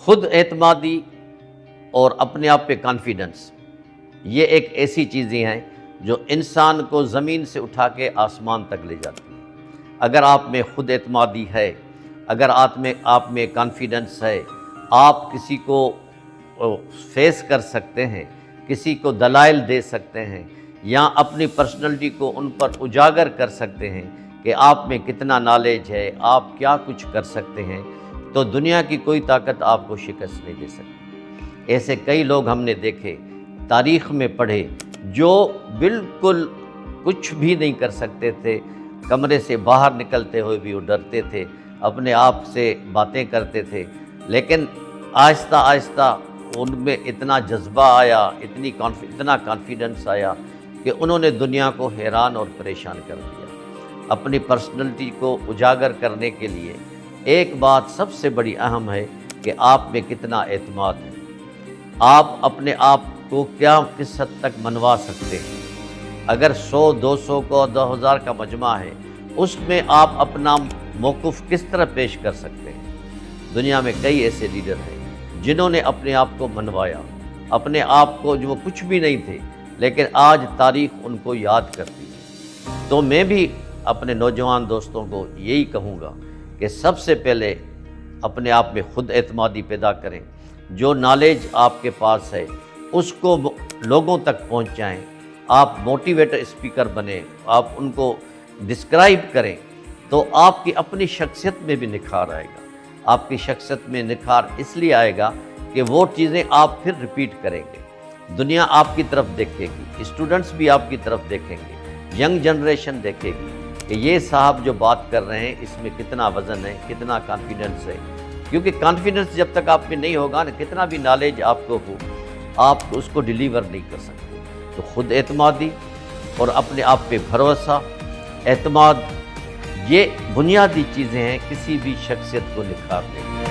خود اعتمادی اور اپنے آپ پہ کانفیڈنس، یہ ایک ایسی چیزیں ہیں جو انسان کو زمین سے اٹھا کے آسمان تک لے جاتی ہیں۔ اگر آپ میں خود اعتمادی ہے، اگر آپ میں کانفیڈنس ہے، آپ کسی کو فیس کر سکتے ہیں، کسی کو دلائل دے سکتے ہیں، یا اپنی پرسنالٹی کو ان پر اجاگر کر سکتے ہیں کہ آپ میں کتنا نالج ہے، آپ کیا کچھ کر سکتے ہیں، تو دنیا کی کوئی طاقت آپ کو شکست نہیں دے سکتی۔ ایسے کئی لوگ ہم نے دیکھے، تاریخ میں پڑھے، جو بالکل کچھ بھی نہیں کر سکتے تھے، کمرے سے باہر نکلتے ہوئے بھی وہ ڈرتے تھے، اپنے آپ سے باتیں کرتے تھے، لیکن آہستہ آہستہ ان میں اتنا جذبہ آیا، اتنا کانفیڈنس آیا کہ انہوں نے دنیا کو حیران اور پریشان کر دیا۔ اپنی پرسنالٹی کو اجاگر کرنے کے لیے ایک بات سب سے بڑی اہم ہے کہ آپ میں کتنا اعتماد ہے، آپ اپنے آپ کو کس حد تک منوا سکتے ہیں۔ اگر 100 200 کو 2000 کا مجمع ہے، اس میں آپ اپنا موقف کس طرح پیش کر سکتے ہیں۔ دنیا میں کئی ایسے لیڈر ہیں جنہوں نے اپنے آپ کو منوایا، اپنے آپ کو، جو وہ کچھ بھی نہیں تھے، لیکن آج تاریخ ان کو یاد کرتی ہے۔ تو میں بھی اپنے نوجوان دوستوں کو یہی کہوں گا کہ سب سے پہلے اپنے آپ میں خود اعتمادی پیدا کریں، جو نالج آپ کے پاس ہے اس کو لوگوں تک پہنچائیں، آپ موٹیویٹر اسپیکر بنیں، آپ ان کو ڈسکرائب کریں، تو آپ کی اپنی شخصیت میں بھی نکھار آئے گا۔ آپ کی شخصیت میں نکھار اس لیے آئے گا کہ وہ چیزیں آپ پھر ریپیٹ کریں گے، دنیا آپ کی طرف دیکھے گی، اسٹوڈنٹس بھی آپ کی طرف دیکھیں گے، ینگ جنریشن دیکھے گی کہ یہ صاحب جو بات کر رہے ہیں اس میں کتنا وزن ہے، کتنا کانفیڈنس ہے۔ کیونکہ کانفیڈنس جب تک آپ میں نہیں ہوگا نا، کتنا بھی نالج آپ کو ہو، آپ اس کو ڈیلیور نہیں کر سکتے۔ تو خود اعتمادی اور اپنے آپ پہ بھروسہ، اعتماد، یہ بنیادی چیزیں ہیں کسی بھی شخصیت کو نکھارنے کی۔